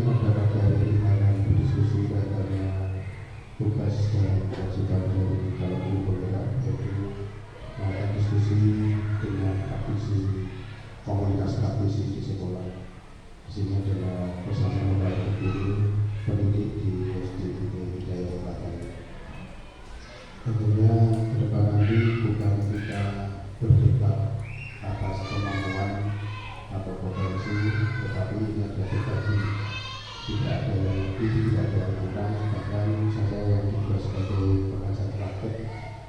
pada pagi hari ini akan berdiskusi tentang tugas dan kewajiban dari calon guru penggerak, yaitu melakukan diskusi dengan praktisi komunitas praktisi di sekolah. Di sini adalah bersama beberapa guru pendidik di SD Hidayah Selatan. Tentunya ke depan nanti bukan kita berdebat atas kemampuan atau potensi, tetapi ini adalah berbagi. Tidak ada yang lebih, tidak ada yang kurang. Bahkan saya yang juga sebagai pengajar praktek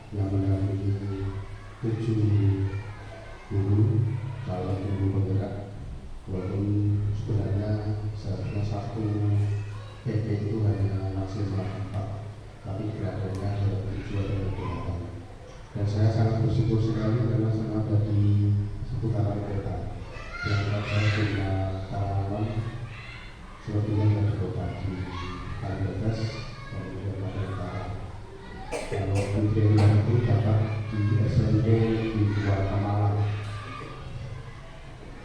yang mendampingi 7 guru calon guru penggerak, walaupun sebenarnya seharusnya satu PP itu hanya maksimal 4, tapi beradanya adalah 7 adalah 8. Dan saya sangat bersyukur sekali karena saya ada di seputaran kota yang saya punya karyawan sepertinya dari kota di Kalimantan dan juga pada utara. Kalau kriteria itu dapat di SMP di luar Malang,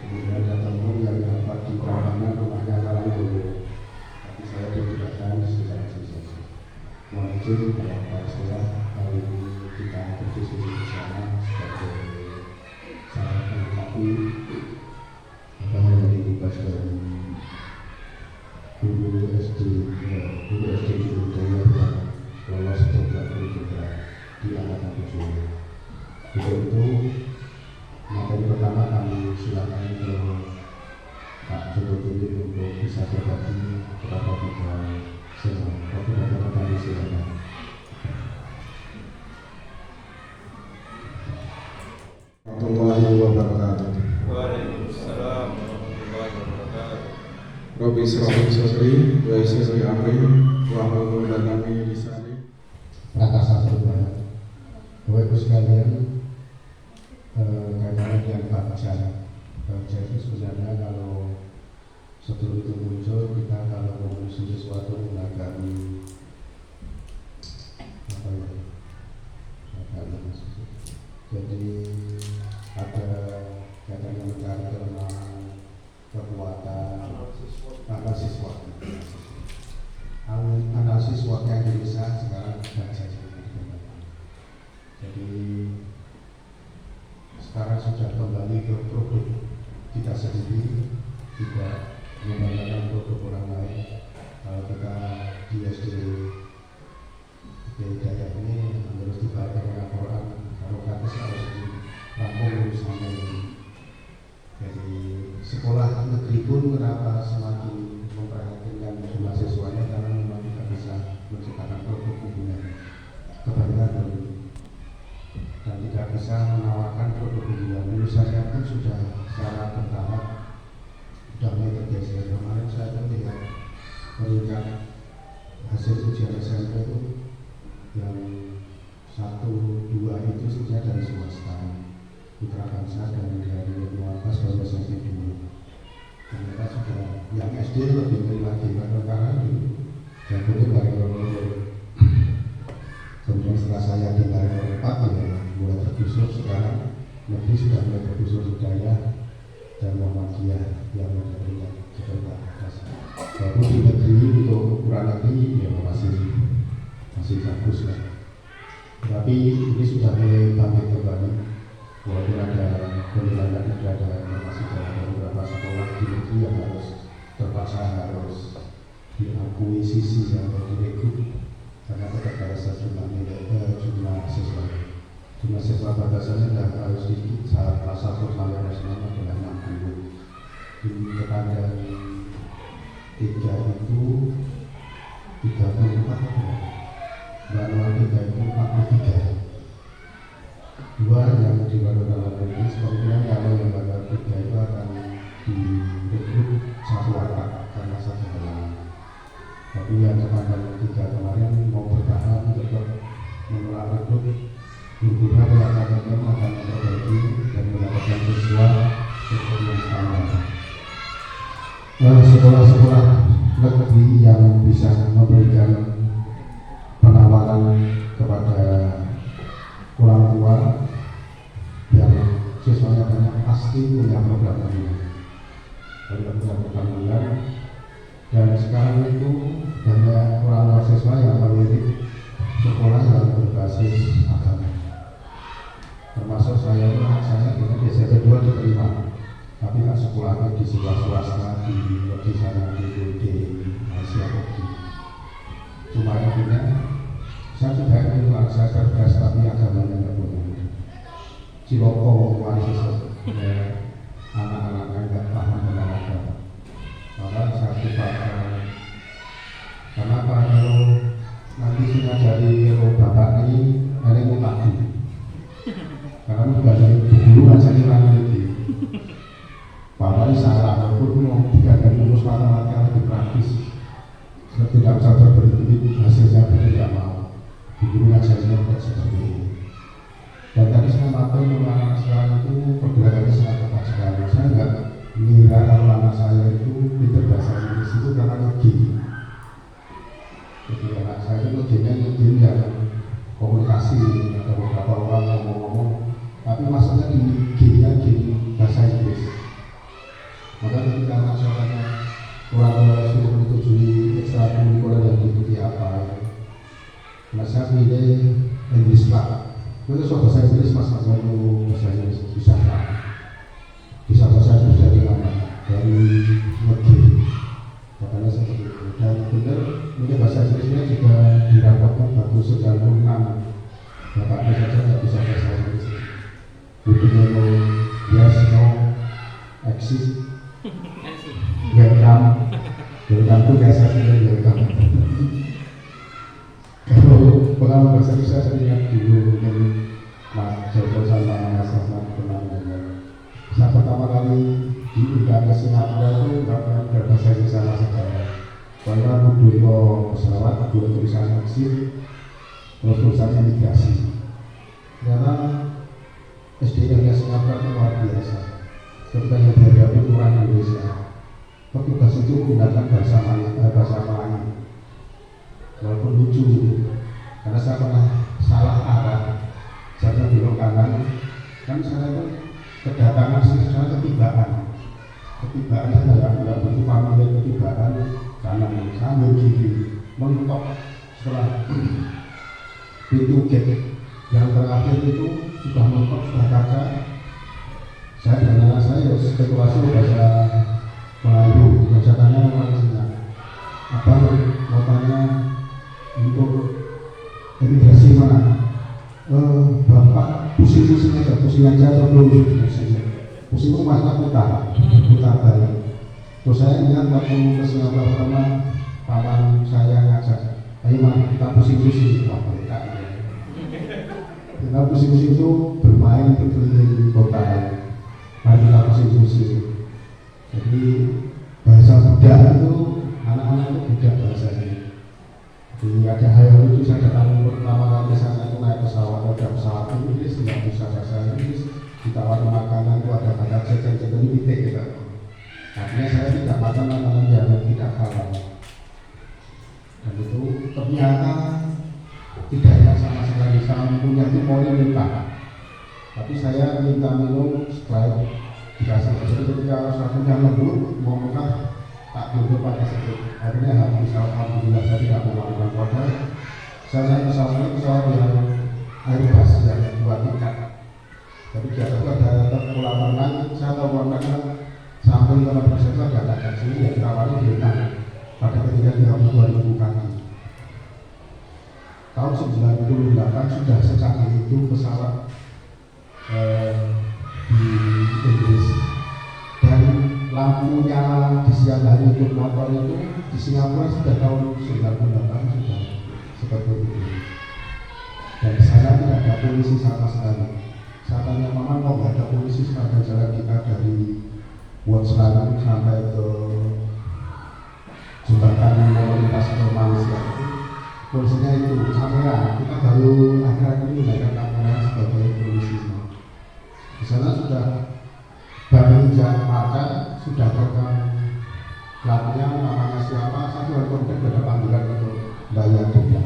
kemudian ada teman yang dapat di Prambanan rumahnya Karangdoro, tapi saya tidak di sekitar sini. Mohon izin Bapak Sekolah kali ini kita berdiskusi bersama sebagai cara melengkapi apa yang menjadi tugas dari guru SD Hidayah yang lolos program juga di angkatan 7. Untuk materi pertama kami silakan ke Pak Joko Tinggi untuk bisa berbagi kepada kita semua. Kepada kami silakan. Warahmatullahi wabarakatuh. Waalaikumsalam warahmatullahi wabarakatuh. Rabbi shrah li sadri wa yassir li amri wahlul 'uqdatam min lisani. Bapak Ibu sekalian, kaitannya dengan baca. Jadi sebenarnya kalau sebelum itu muncul, kita kalau mengusung sesuatu agak apa ya? Jadi ada kaitannya mencari kelemahan, kekuatan, analisis SWOT yang Indonesia sekarang baca. Jadi sekarang sudah kembali ke produk kita sendiri, tidak menggunakan produk orang lain. Kalau kita di SD Hidayah ini harus dibaca dengan Quran, kalau kata harus dirampung sampai ini. Jadi sekolah negeri pun kenapa semakin memperhatikan jumlah siswanya, karena memang kita bisa menciptakan produk unggulan kebanyakan dan tidak bisa menawarkan produk unggulan. Menurut saya pun sudah secara bertahap sudah mulai tergeser. Kemarin saya pun lihat peringkat hasil ujian SMP itu yang 1-2 itu sebenarnya dari swasta, Putra Bangsa, dan dari Muatas baru SMP 2. Ternyata sudah yang SD lebih tinggi lagi karena yang itu dari nomor. Kemudian setelah saya di nomor 4 ya mulai tergusur. Sekarang negeri sudah mulai tergusur Hidayah dan Muhammadiyah yang menjadi sekolah dasar. Walaupun di negeri untuk ukuran negeri ya masih bagus lah. Tapi ini sudah mulai bangkit kembali. Walaupun ada penilaian, ada masih ada beberapa sekolah di negeri yang terpaksa harus diakui sisi yang direkrut karena keterbatasan jumlah siswa. Jumlah siswa batasannya sudah harus sedikit. Saat kelas 1 sampai kelas 6 adalah 60. Di keadaan 3 itu 34, dan 3 itu 43. 2 yang di luar dalam negeri, kemungkinan kalau yang pada 3 itu akan direkrut 1 angkat karena 1 halangan. Tapi yang kepada 3 kemarin mau bertahan tetap menolak rekrut, gurunya mengatakan akan memperbaiki dan mendapatkan siswa seperti yang sama. Sekolah-sekolah negeri yang bisa memberikan penawaran kepada orang tua yang siswanya banyak pasti punya program ini. Program dan itu banyak orang mahasiswa yang memilih sekolah yang berbasis agama. Termasuk saya dengan di SMP 2 diterima, tapi kan sekolahnya di sekolah swasta di sana di Asia Oki. Cuma akhirnya saya tidak ingin saya cerdas tapi agamanya tidak punya. Ciloko warisan anak-anaknya nggak paham dengan agama. Maka saya lupakan. Kenapa kalau nanti sudah dari bapak ini mau mati? Karena bukan dari guru kan saya kira nanti. Bapak ini salah, walaupun mau tidak rumus matematika lebih praktis. Saya tidak bisa berhenti hasilnya tidak mau. Guru ngajarnya tidak seperti ini. Dan tadi saya matur anak sekarang itu pergerakannya sangat tepat sekali. Saya enggak mengira kalau anak saya itu pintar bahasa Inggris itu karena ngegim. Jadi anak saya itu ngegim yang komunikasi, ada beberapa orang ngomong-ngomong, tapi maksudnya ini game bahasa Inggris. Maka ketika anak saya tanya orang sudah menyetujui ekstra kurikuler yang diikuti apa, nah saya pilih English Club. Itu soal bahasa Inggris mas mau bahasa Inggris bisa bahasa Inggris dari mana? Dari negeri. Makanya seperti itu. Dan benar ini bahasa Inggrisnya juga dirapatkan bagus sejak 6. Bapaknya saja nggak bisa bahasa Inggris. Butuhnya mau yes, no, exist, welcome itu biasa sih welcome. Kalau pengalaman bahasa Inggris saya ingat dulu dari Mas Joko sama Mas Ahmad pernah ngomong. Saya pertama kali diundang ke Singapura itu nggak pernah berbahasa Inggris sama sekali. Karena butuh pesawat, butuh tulisan exit, terus tulisannya migrasi. Ternyata SDM-nya Singapura itu luar biasa. Ketika yang dihadapi orang Indonesia, petugas itu menggunakan bahasa Melayu. Walaupun lucu karena saya pernah salah arah, saya belok kanan, kan saya itu kedatangan saya ketibaan saya nggak butuh familiar ketibaan kanan sambil kiri mentok setelah pintu gate yang terakhir itu sudah mentok sudah kaca. Saya dan anak saya spekulasi bahasa Melayu, saya tanya orangnya apa mau tanya untuk imigrasi mana? Bapak pusing-pusing aja, pusing aja atau belum? Pusing itu masa putar balik. Terus saya ingat waktu ke Singapura pertama, paman saya ngajak, ayo mari kita pusing-pusing. Wah, mereka kita pusing-pusing itu bermain berkeliling kota. Mari kita pusing-pusing. Jadi bahasa Buddha itu anak-anak itu budak bahasanya. Jadi ada hal lucu, saya datang pertama kali sana itu naik pesawat, ada pesawat Inggris, tidak bisa bahasa Inggris, ditawari makanan itu ada kata jajan ini titik gitu. Artinya saya tidak makan makanan yang tidak halal. Dan itu ternyata tidak ada sama sekali, saya punya itu maunya minta. Tapi saya minta minum setelah dikasih. Jadi ketika satunya lembut, mau makan tak duduk pada sedikit. Akhirnya alhamdulillah saya tidak melakukan order. Saya naik pesawat yang Airbus yang 2 tingkat. Tapi di atas ada kolam renang. Saya tahu kolam renang sampai 50% itu ada sini yang ditawari berenang pada ketinggian 32.000 kaki. Tahun 98 sudah secanggih itu pesawat di Inggris. Dan lampu nyala di siang hari untuk motor itu di Singapura sudah tahun 98 sudah seperti itu. Dan di sana tidak ada polisi sama sekali. Saya tanya mama kok nggak ada polisi sepanjang jalan kita dari Wotslan sampai ke jembatan mobilitas ke Malaysia itu polisinya itu kamera. Kita baru akhir-akhir ini menggunakan kamera sebagai polisi. Di sana sudah baru injak makan, sudah rekam platnya, namanya siapa, saya sudah kontak pada panggilan untuk bayar denda.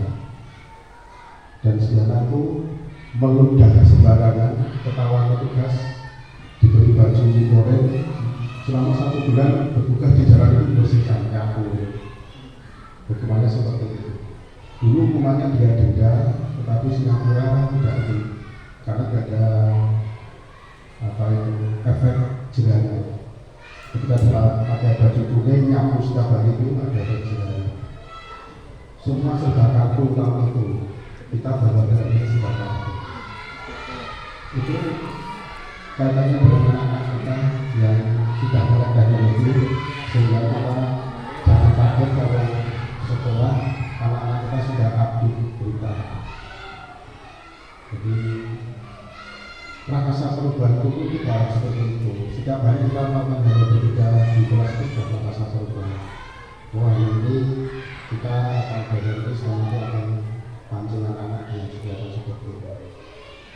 Dan senjata itu meludah sembarangan, ketahuan petugas, diberi baju goreng, selama 1 bulan bertugas di jalan itu bersihkan nyapu. Hukumannya seperti itu. Dulu hukumannya dia denda, tetapi Singapura tidak itu, karena tidak ada efek jerahnya. Ketika pakai baju kuning nyapu setiap hari itu ada efek jerahnya. Semua sudah kaku tahun itu, kita baru ada ini sudah kaku. Itu kaitannya dengan anak-anak kita yang sudah melek teknologi, sehingga kita jangan kaget kalau sekolah anak-anak kita sudah update berita. Jadi rasa perubahan itu tidak seperti itu. Setiap hari kita melakukan hal berbeda di kelas itu sudah rasa perubahan. Wah, ini kita akan belajar ini selanjutnya akan pancing anak-anak yang kegiatan seperti itu.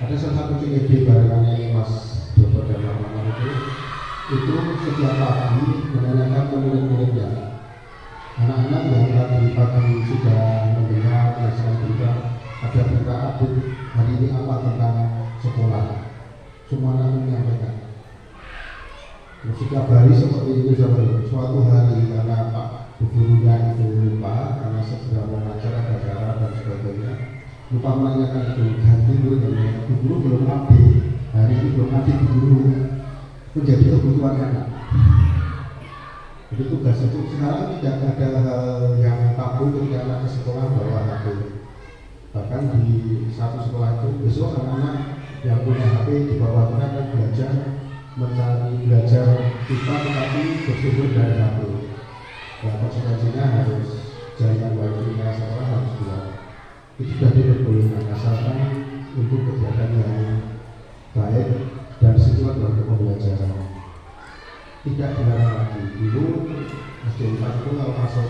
Ada salah satu CED barengannya Mas Dr. dan Mama itu setiap pagi menanyakan ke murid-muridnya. Anak-anak yang tadi pagi sudah mendengar berdasarkan berita, ada berita update hari ini apa tentang sekolah. Semua anak menyampaikan. Setiap hari seperti itu suatu hari karena Pak gurunya itu lupa karena segera mengajar ada acara dan sebagainya, lupa menanyakan itu ganti guru belum update hari ini belum update guru menjadi kebutuhan anak. Jadi tugas itu sekarang tidak ada hal yang tabu ketika anak ke sekolah bawa HP. Bahkan di satu sekolah itu besok anak-anak yang punya HP di bawah mereka akan belajar mencari belajar kita tetapi bersumber dari HP. Dan konsekuensinya harus jaringan wifi-nya sekolah harus kuat. Itu sudah diperbolehkan asalkan untuk kegiatan yang baik dan situasi untuk pembelajaran. Tidak dilarang lagi. Dulu SD 4 itu kalau masuk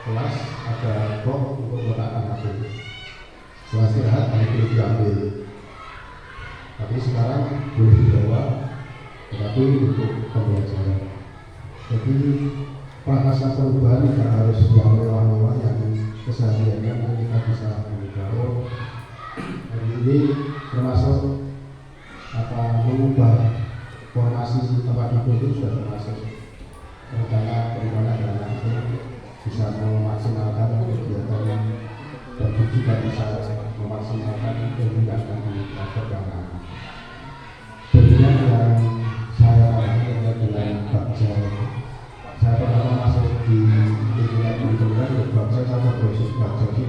kelas ada box untuk meletakkan HP. Setelah istirahat hanya boleh diambil. Tapi sekarang boleh dibawa, tetapi untuk pembelajaran. Jadi rasa perubahan tidak harus yang mewah-mewah yang kesehariannya kita bisa mengubah. Hari ini termasuk mengubah formasi tempat duduk itu sudah termasuk rencana bagaimana dana itu bisa memaksimalkan kegiatan dan juga bisa memaksimalkan kegiatan di perdagangan. Tentunya yang saya alami adalah baca. Saya pertama masuk di lingkungan pendidikan baca atau proses baca itu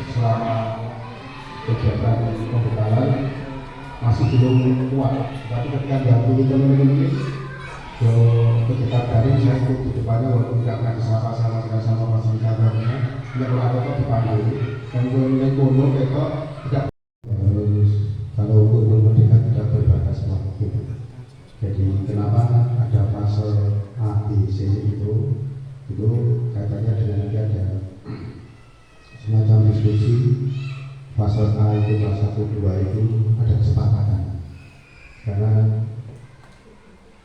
selama kegiatan pembekalan masih belum kuat, tapi ketika diakui teman-teman ini ketika dari saya ikut di depannya walaupun tidak pernah disapa sama fasilitatornya, tidak pernah apa dipanggil dan kemudian kono kita tidak harus kalau untuk pendidikan tidak berbatas waktu. Jadi kenapa ada fase A, B, C itu kaitannya dengan nanti ada semacam diskusi. Fase A itu, fase 1, 2 itu ada kesepakatan karena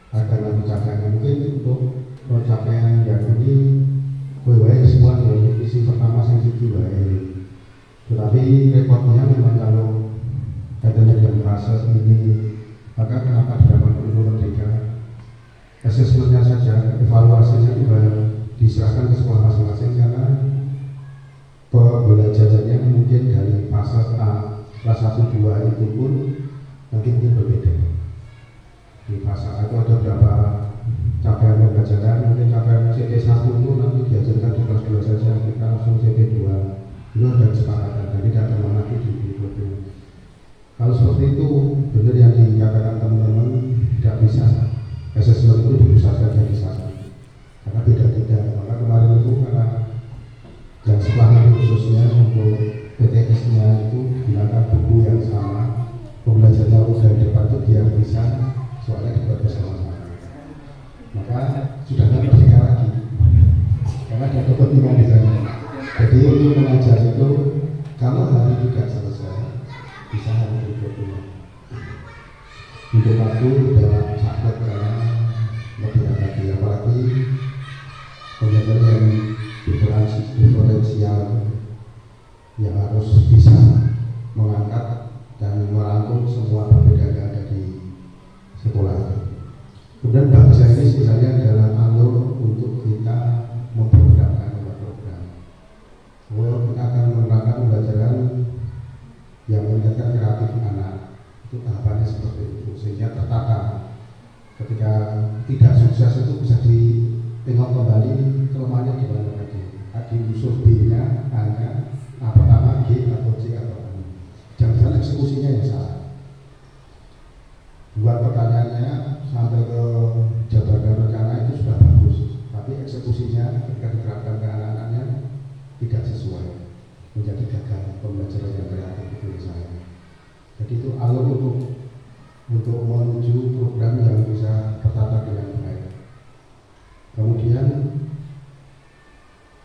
agar nanti cadangan mungkin untuk pencapaian yang ini baik semua di visi pertama sisi kedua ini. Tetapi repotnya memang kalau katanya dengan fase ini maka kenapa didapat perlu merdeka asesmennya saja, evaluasinya juga diserahkan ke sekolah masing-masing karena pembelajarannya mungkin dari fase A kelas 1, 2 itu pun nanti mungkin berbeda. Di fase A itu ada berapa capaian pembelajaran, mungkin capaian CT1 itu nanti diajarkan di kelas 2 saja, kita langsung CT2 itu ada kesepakatan, jadi tidak ada lagi di berikutnya. Kalau seperti itu benar yang dinyatakan teman-teman tidak bisa asesmen itu dipusatkan dari sana karena beda-beda. Maka kemarin itu karena dan setelah khususnya untuk PTS-nya itu gunakan buku yang sama, pembelajaran dari depan itu biar bisa soalnya dibuat bersama-sama. Maka sudah tidak merdeka lagi karena ada kepentingan di sana. Jadi untuk mengajar itu kalau hari tidak selesai bisa hari berikutnya. Untuk waktu dalam sahabat karena lebih lagi apalagi pembelajaran yang diferensial yang harus bisa mengangkat dan merangkum semua perbedaan yang ada di sekolah. Kemudian bangsa ini sebenarnya adalah alur untuk kita seperti itu sehingga tertata. Ketika tidak sukses itu bisa ditengok kembali kelemahannya di mana tadi. Tadi unsur B-nya, A-nya, A pertama, G atau C atau A. Jangan-jangan eksekusinya yang salah. Buat pertanyaannya sampai ke jabaran rencana itu sudah bagus, tapi eksekusinya ketika diterapkan ke anak-anaknya tidak sesuai, menjadi gagal pembelajaran yang kreatif itu misalnya. Jadi itu alur untuk menuju program yang bisa tertata dengan baik. Kemudian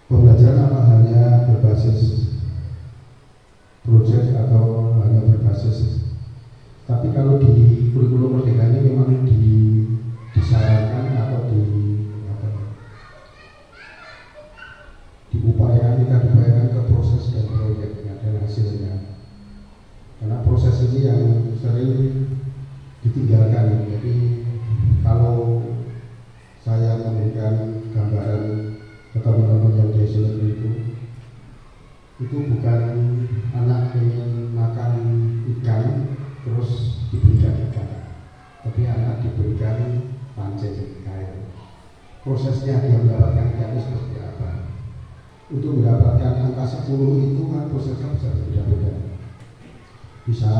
pembelajaran apa hanya berbasis proyek atau hanya berbasis, tapi kalau di kurikulum merdeka ini memang disarankan atau diupayakan ke proses dan proyeknya dan hasilnya, karena proses ini yang sering ditinggalkan. Jadi kalau saya memberikan gambaran ke teman-teman yang di itu bukan anak ingin makan ikan terus diberikan ikan, tapi anak diberikan pancing kain. Prosesnya dia mendapatkan ikan itu seperti apa? Untuk mendapatkan angka 10 itu kan prosesnya bisa berbeda-beda. Bisa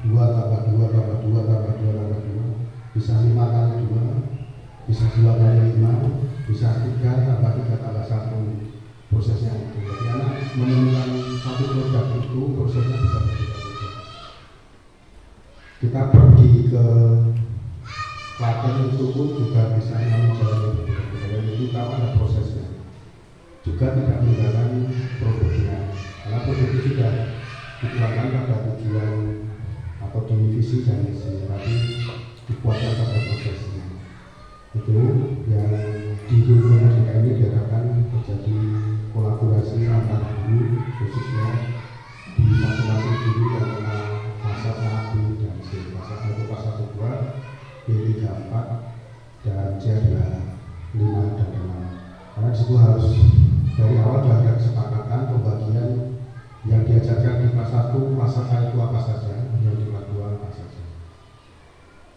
2 tambah 2 tambah 2 tambah 2 tambah 2, bisa 5 kali 2, bisa 2 kali 5, bisa 3 tambah 3 tambah 1. Prosesnya itu. Jadi anak menemukan satu produk itu prosesnya bisa berbeda-beda. Kita pergi ke Klaten itu pun juga bisa menjalani berbeda-beda. Dan itu tahu ada prosesnya. Juga tidak meninggalkan produknya. Karena produk itu sudah dituangkan pada tujuan atau divisi dan misi, tapi dikuatkan pada prosesnya. Itu yang di kurikulum merdeka ini diharapkan terjadi kolaborasi antar guru, khususnya di masing-masing guru yang mengenal fasa A, B, dan C. Fasa 1, fasa 2, B 3, 4, dan C adalah 5 dan 6. Karena disitu harus dari awal sudah ada kesepakatan pembagian yang diajarkan di kelas 1, fasa A itu apa saja, yang di kelas 2 apa saja.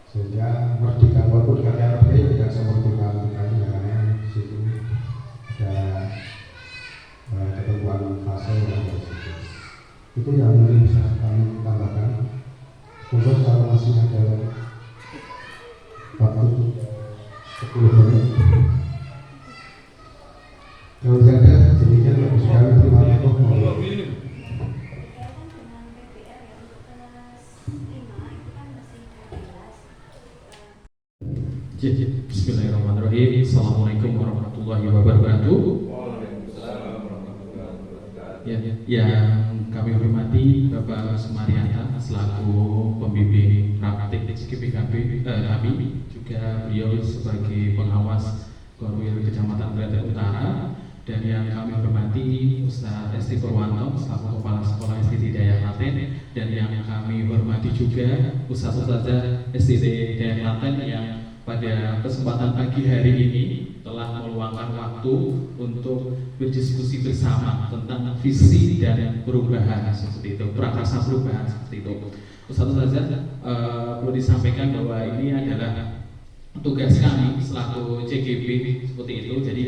Sehingga merdeka walaupun dikatakan merdeka tidak semerdeka karena di situ ada ketentuan fase yang ada di situ. Itu yang mungkin bisa kami tambahkan. Untuk kalau masih ada waktu 10 menit. Kalau tidak ada, demikian bagus sekali. Terima kasih. Bismillahirrahmanirrahim. Assalamualaikum warahmatullahi wabarakatuh. Ya, yang kami hormati Bapak Sumaryanta selaku pembimbing praktik SKPKB kami, juga beliau sebagai pengawas Korwil Kecamatan Klaten Utara, dan yang kami hormati Ustaz Esti Purwanto selaku Kepala Sekolah SDT Daya Klaten, dan yang kami hormati juga Ustazah SDT Daya Klaten yang pada kesempatan pagi hari ini telah meluangkan waktu untuk berdiskusi bersama tentang visi dan perubahan seperti itu, prakarsa perubahan seperti itu. Ustaz perlu disampaikan bahwa ini adalah tugas kami selaku CGB seperti itu. Jadi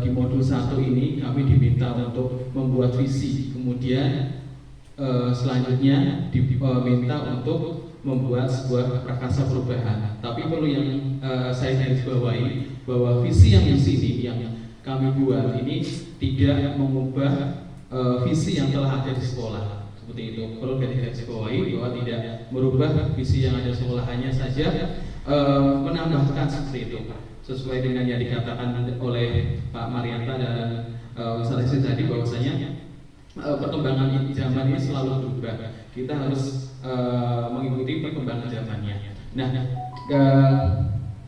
di modul 1 ini kami diminta untuk membuat visi, kemudian selanjutnya diminta untuk membuat sebuah prakarsa perubahan. Tapi perlu yang saya garis bawahi bahwa visi yang di sini yang kami buat ini tidak mengubah visi yang telah ada di sekolah. Seperti itu. Perlu garis bawahi bahwa tidak merubah visi yang ada di sekolah, hanya saja menambahkan seperti itu. Sesuai dengan yang dikatakan oleh Pak Marianta dan Ustaz Esi tadi, bahwasanya perkembangan zaman ini selalu berubah. Kita harus mengikuti perkembangan zamannya. Nah,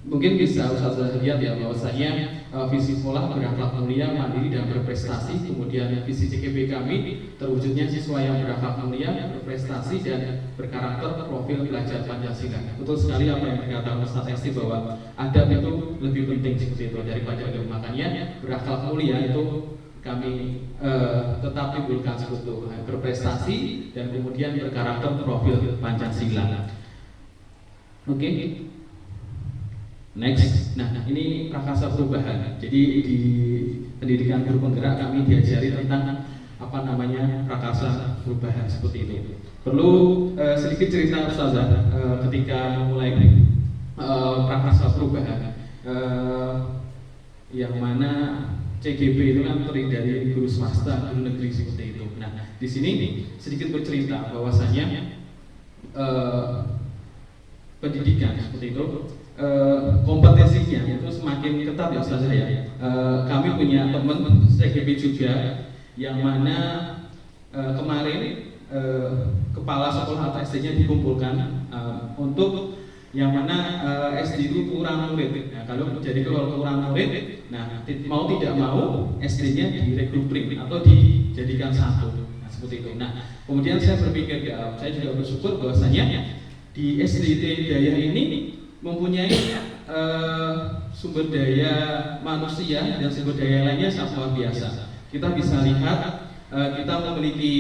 mungkin bisa Ustaz lihat ya bahwasanya visi sekolah berakhlak mulia, mandiri dan berprestasi. Kemudian visi CKB kami terwujudnya siswa yang berakhlak mulia, berprestasi dan berkarakter, profil belajar Pancasila. Betul sekali apa yang dikatakan Ustaz Esti bahwa adab itu lebih penting seperti itu daripada ilmu. Makanya berakhlak mulia itu kami tetap timbulkan seperti itu, berprestasi dan kemudian berkarakter, profil Pancasila. Oke. Next. Nah, ini prakasa perubahan. Jadi di pendidikan guru penggerak kami diajari tentang apa namanya prakasa perubahan seperti itu. Perlu sedikit cerita Ustazah ketika memulai prakasa perubahan yang mana CGP itu kan terdiri dari guru swasta, guru negeri seperti itu. Nah, di sini sedikit bercerita bahwasanya pendidikan seperti itu kompetensinya itu semakin ketat ya Ustazah ya. Kami punya teman CGP juga yang mana kemarin kepala sekolah atau SD-nya dikumpulkan untuk yang mana SD itu kurang murid. Nah, kalau kurang murid, nah mau tidak mau SD-nya direkrutring atau dijadikan satu. Nah, seperti itu. Nah, kemudian saya berpikir saya juga bersyukur bahwasanya di SDT Daya ini mempunyai sumber daya manusia dan sumber daya lainnya sangat luar biasa. Kita bisa lihat kita memiliki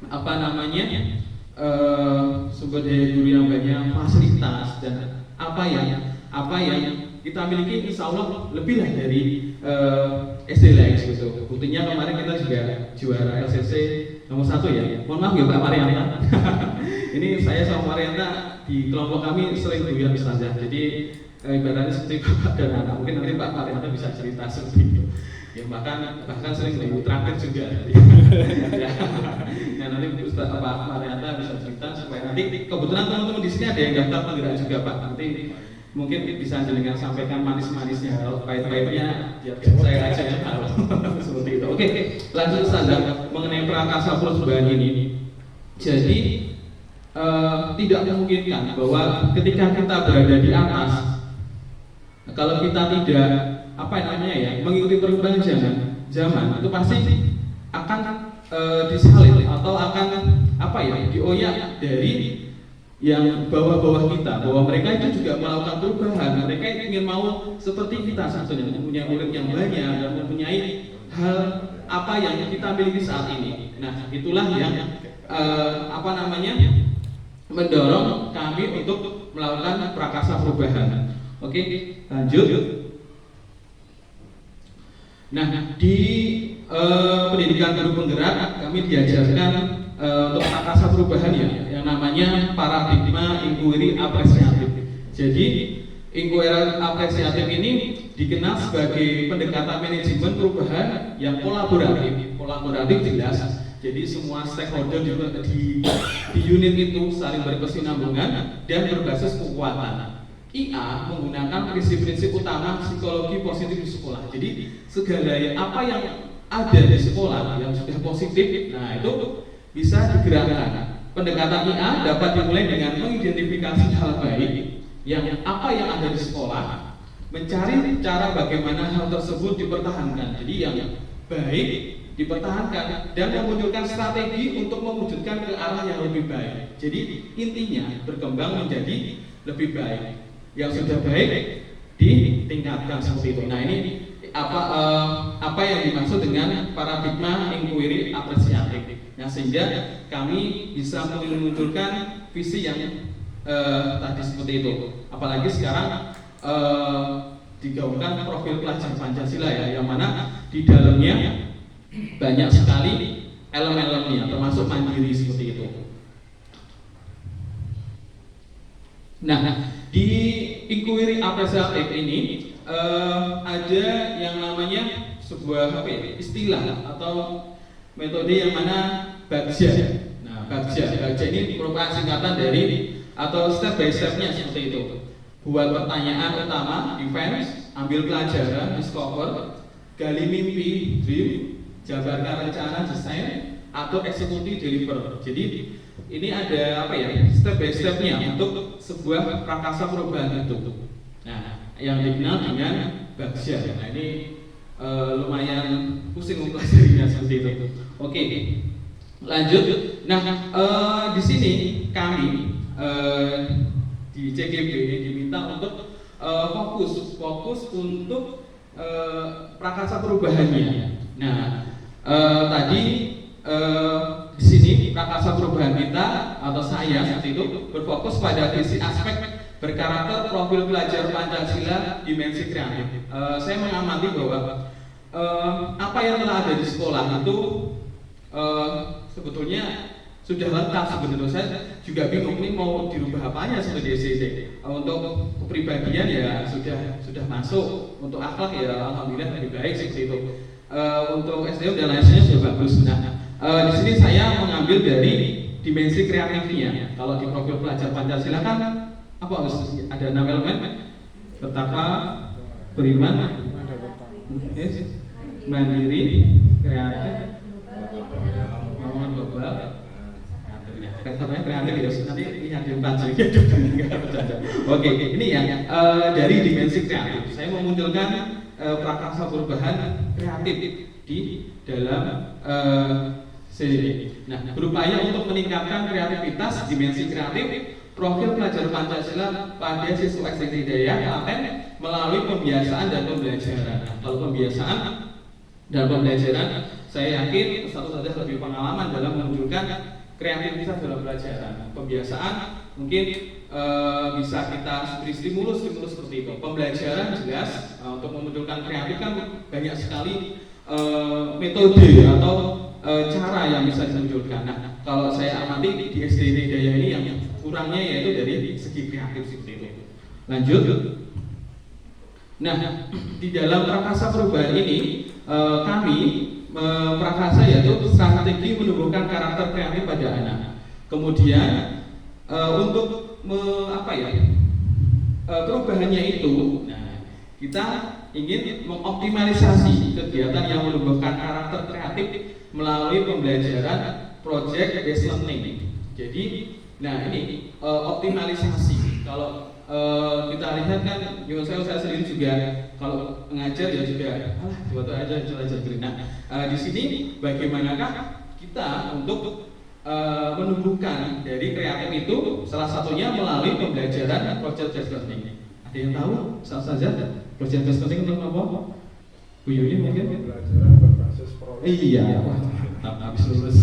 apa namanya sumber daya guru yang banyak, fasilitas dan apa yang kita miliki insya Allah lebih lah dari SD lain gitu. Buktinya kemarin kita juga juara LCC nomor 1 ya. Mohon maaf ya Pak Marianta. Ini saya sama Marianta di kelompok kami sering guyon Ustazah. Jadi ibaratnya seperti bapak dan anak. Mungkin nanti Pak Marianta bisa cerita seperti itu. Ya bahkan sering terakhir juga. Ya. Nah nanti Ustaz Pak Marianta bisa cerita supaya nanti kebetulan teman-teman di sini ada yang daftar penggerak juga Pak. Nanti mungkin bisa jenengan sampaikan manis-manisnya, kalau pahit-pahitnya ya saya aja yang tahu. Seperti itu. Oke, lanjut Ustazah mengenai prakasa perubahan ini. Jadi tidak memungkinkan bahwa ketika kita berada di atas, kalau kita tidak mengikuti perubahan zaman itu pasti akan disalib atau akan dioyak dari yang bawah-bawah kita, bahwa mereka itu juga melakukan perubahan. Mereka ingin mau seperti kita sebetulnya, mempunyai murid yang banyak dan mempunyai hal apa yang kita miliki saat ini. Nah, itulah yang mendorong kami untuk melakukan prakasa perubahan. Oke, lanjut. Nah, di pendidikan guru penggerak kami diajarkan untuk prakasa perubahan yang namanya paradigma inquiry apresiatif. Jadi inquiry apresiatif ini dikenal sebagai pendekatan manajemen perubahan yang kolaboratif. Kolaboratif jelas. Jadi semua stakeholder di unit itu saling berkesinambungan dan berbasis kekuatan. IA menggunakan prinsip-prinsip utama psikologi positif di sekolah. Jadi segala apa yang ada di sekolah yang sudah positif, nah itu bisa digerakkan. Pendekatan IA dapat dimulai dengan mengidentifikasi hal baik yang ada di sekolah, mencari cara bagaimana hal tersebut dipertahankan. Jadi yang baik dipertahankan dan memunculkan strategi untuk mewujudkan ke arah yang lebih baik. Jadi intinya berkembang menjadi lebih baik. Yang sudah baik ditingkatkan seperti itu. Nah ini apa yang dimaksud dengan paradigma inquiry apresiatif. Nah sehingga kami bisa memunculkan visi yang tadi seperti itu. Apalagi sekarang digaungkan profil pelajar Pancasila yang mana di dalamnya banyak sekali elemen-elemennya, termasuk mandiri seperti itu. Nah, di inquiry apresiatif ini ada yang namanya sebuah istilah atau metode yang mana bagja. Nah, bagja ini merupakan singkatan dari atau step by step-nya seperti itu. Buat pertanyaan utama, defense, ambil pelajaran, discover, gali mimpi, dream, jabarkan rencana, desain, atau eksekusi, deliver. Jadi ini ada step by step-nya untuk sebuah prakasa perubahan itu. Nah, yang dikenal dengan bagja. Nah ini lumayan pusing mempelajarinya seperti itu. Oke, lanjut. Nah, di sini kami di CGP diminta untuk fokus untuk prakasa perubahannya. Nah, tadi di sini prakasa perubahan kita atau saya seperti itu berfokus pada visi aspek berkarakter profil pelajar Pancasila dimensi kreatif. Saya mengamati bahwa apa yang telah ada di sekolah itu sebetulnya sudah lengkap sebenarnya. Saya juga bingung ini mau dirubah apanya seperti SDD. Untuk kepribadian ya sudah masuk, untuk akhlak ya alhamdulillah lebih baik seperti itu. Untuk SDM dan lainnya sudah bagus. Nah, di sini saya mengambil dari dimensi kreatifnya. Kalau di profil pelajar Pancasila kan apa harus ada 6 elemen: betapa, beriman, mandiri, kreatif, ngomong global. Kreatif ya, nanti lihat di empat juga. Oke, ini ya dari dimensi kreatif. Saya memunculkan prakarsa perubahan kreatif di dalam CDD. Nah, berupaya untuk meningkatkan kreativitas dimensi kreatif profil pelajar Pancasila pada siswa SD Hidayah Klaten melalui pembiasaan dan pembelajaran. Kalau pembiasaan dan pembelajaran, saya yakin satu saja lebih pengalaman dalam menunjukkan kreativitas dalam pelajaran. Pembiasaan mungkin bisa kita beri stimulus seperti itu. Pembelajaran jelas untuk memunculkan kreatif kan banyak sekali metode atau cara yang bisa dimunculkan. Nah, kalau saya amati di SD Hidayah ini yang kurangnya yaitu dari segi kreatif seperti itu. Lanjut. Nah, di dalam prakarsa perubahan ini kami prakarsa yaitu strategi menumbuhkan karakter kreatif pada anak. Kemudian untuk perubahannya itu, nah, kita ingin mengoptimalisasi kegiatan yang menumbuhkan karakter kreatif melalui pembelajaran project based learning. Jadi, nah ini optimalisasi. Kalau kita lihat kan, saya sendiri juga kalau mengajar ya juga, buat aja belajar green. Nah, di sini bagaimanakah kita untuk menumbuhkan dari kreatif itu? Salah satunya melalui pembelajaran project based learning. Ada yang tahu? Salah saja project based learning untuk apa? Bu Yuni mungkin? Pembelajaran berbasis proyek. Iya, habis lulus.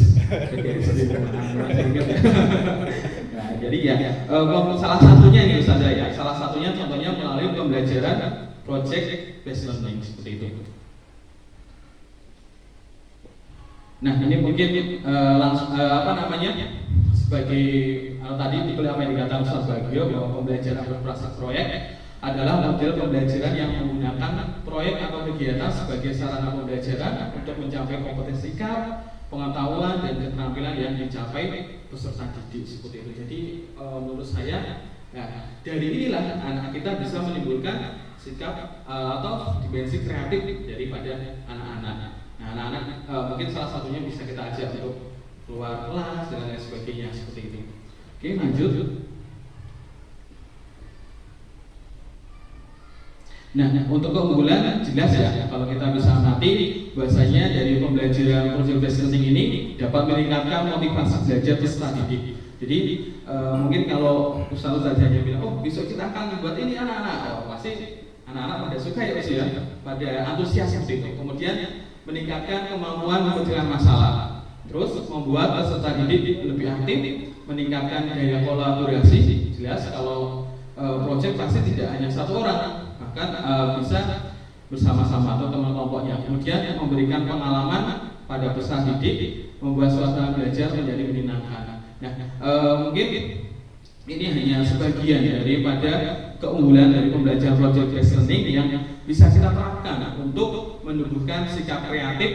Nah, jadi ya salah satunya ini saja ya. Salah satunya contohnya melalui pembelajaran project based learning seperti itu. Nah, ini mungkin langsung sebagai tadi apa yang dikatakan Ustaz Bagio bahwa pembelajaran berbasis proyek adalah model pembelajaran yang menggunakan proyek atau kegiatan sebagai sarana pembelajaran untuk mencapai kompetensi sikap, pengetahuan dan keterampilan yang dicapai peserta didik seperti itu. Jadi menurut saya, nah, dari inilah anak kita bisa menimbulkan sikap atau dimensi kreatif daripada anak-anak. Nah, anak-anak mungkin salah satunya bisa kita ajak untuk keluar kelas dan lain sebagainya seperti itu. Oke, lanjut. Nah, untuk keunggulan jelas ya, kalau kita bisa amati bahwasanya dari pembelajaran project based learning ini dapat meningkatkan motivasi belajar peserta didik. Jadi mungkin kalau Ustaz hanya bilang, oh besok kita akan buat ini anak-anak, pasti anak-anak pada suka ya Ustaz ya, pada antusias seperti itu. Kemudian meningkatkan kemampuan memecahkan masalah, terus membuat peserta didik lebih aktif, meningkatkan daya kolaborasi. Jelas kalau project pasti tidak hanya satu orang, bahkan bisa bersama-sama atau teman kelompoknya. Kemudian memberikan pengalaman pada peserta didik, membuat suasana belajar menjadi menyenangkan. Nah, mungkin ini hanya sebagian daripada keunggulan dari pembelajaran project based learning yang bisa kita terapkan untuk menumbuhkan sikap kreatif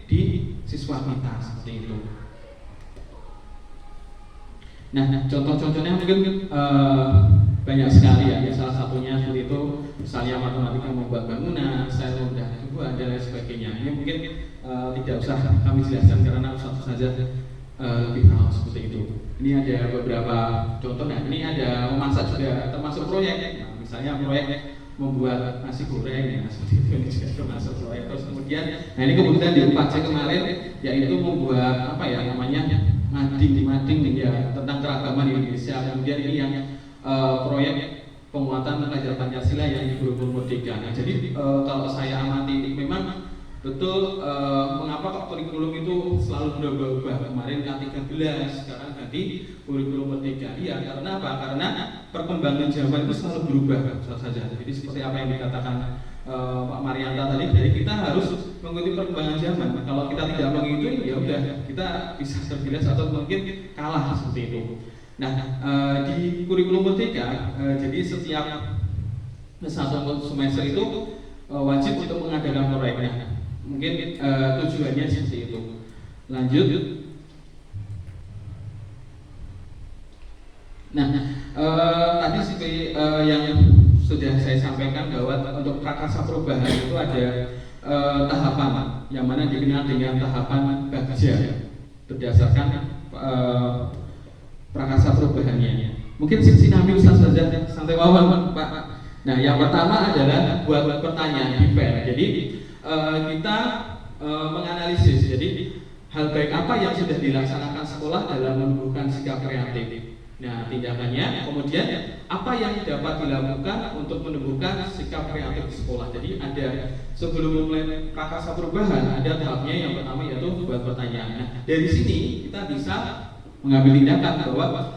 di siswa kita seperti itu. Nah, contoh-contohnya mungkin banyak sekali ya. Salah satunya seperti itu, misalnya matematika membuat bangunan, saya membuat tumbuhan dan lain sebagainya. Ini mungkin tidak usah kami jelaskan karena satu saja lebih tahu seperti itu. Ini ada beberapa contoh. Nah, ini ada memasak juga termasuk proyek. Nah, misalnya proyek membuat nasi goreng ya, seperti itu. Ini juga termasuk proyek. Terus kemudian, nah ini kemudian di UPAC kemarin yaitu membuat apa ya namanya mading ya tentang keragaman Indonesia. Kemudian ini yang proyek penguatan pelajaran Pancasila yang di Guru Merdeka. Nah, jadi kalau saya amati memang betul mengapa kok kurikulum itu selalu berubah-ubah. Kemarin K13, sekarang ganti kurikulum merdeka. Iya, karena apa? Karena perkembangan zaman itu selalu berubah saja. Jadi seperti apa yang dikatakan Pak Marianta tadi, jadi kita harus mengikuti perkembangan zaman. Kalau kita tidak mengikuti, ya udah kita bisa tergilas atau mungkin kalah seperti itu. Nah, di kurikulum merdeka, jadi setiap satu semester itu wajib untuk mengadakan proyek. Mungkin tujuannya seperti itu. Lanjut. Nah, tadi seperti yang sudah saya sampaikan bahwa untuk prakarsa perubahan itu ada tahapan yang mana dikenal dengan tahapan bagja berdasarkan prakarsa perubahannya. Mungkin sinambi Ustaz saja santai mawon Pak. Nah, yang pertama adalah buat pertanyaan di file. Jadi kita menganalisis. Jadi hal baik apa yang sudah dilaksanakan sekolah dalam menumbuhkan sikap kreatif. Nah, tindakannya, kemudian apa yang dapat dilakukan untuk menumbuhkan sikap kreatif di sekolah. Jadi ada sebelum mulai prakarsa perubahan ada tahapnya. Yang pertama yaitu buat pertanyaan. Nah, dari sini kita bisa mengambil tindakan bahwa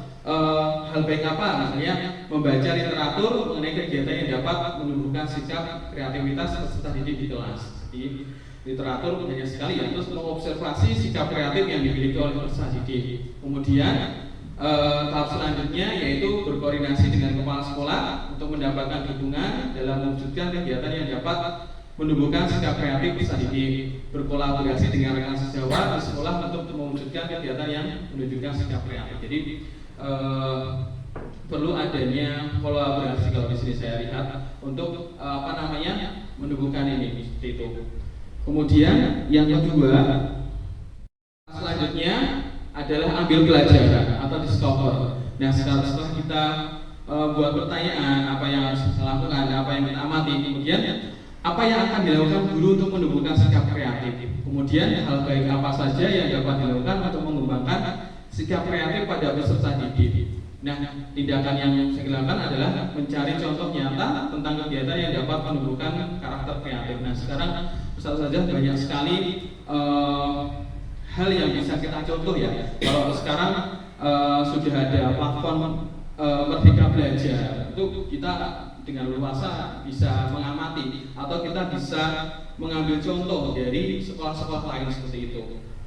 hal baik apa, misalnya membaca literatur mengenai kegiatan yang dapat menumbuhkan sikap kreativitas peserta didik di kelas. Jadi literatur banyak sekali ya. Terus mengobservasi sikap kreatif yang dimiliki oleh peserta didik. Kemudian tahap selanjutnya yaitu berkoordinasi dengan kepala sekolah untuk mendapatkan dukungan dalam mewujudkan kegiatan yang dapat menumbuhkan sikap kreatif peserta didik. Berkolaborasi dengan rekan sejawat di sekolah untuk mewujudkan kegiatan yang menunjukkan sikap kreatif. Jadi perlu adanya kolaborasi kalau di sini saya lihat untuk menumbuhkan ini seperti itu. Kemudian yang kedua selanjutnya adalah ambil pelajaran atau discover. Nah, setelah kita buat pertanyaan apa yang harus kita lakukan, apa yang kita amati, kemudian apa yang akan dilakukan guru untuk menumbuhkan sikap kreatif. Kemudian hal baik apa saja yang dapat dilakukan untuk mengembangkan sikap kreatif pada peserta didik. Nah, tindakan yang saya lakukan adalah mencari contoh nyata tentang kegiatan yang dapat menumbuhkan karakter kreatif. Nah, sekarang saja banyak sekali hal yang bisa kita contoh ya. Kalau sekarang sudah ada platform Merdeka Belajar, itu kita dengan luasa bisa mengamati atau kita bisa mengambil contoh dari sekolah-sekolah lain seperti itu.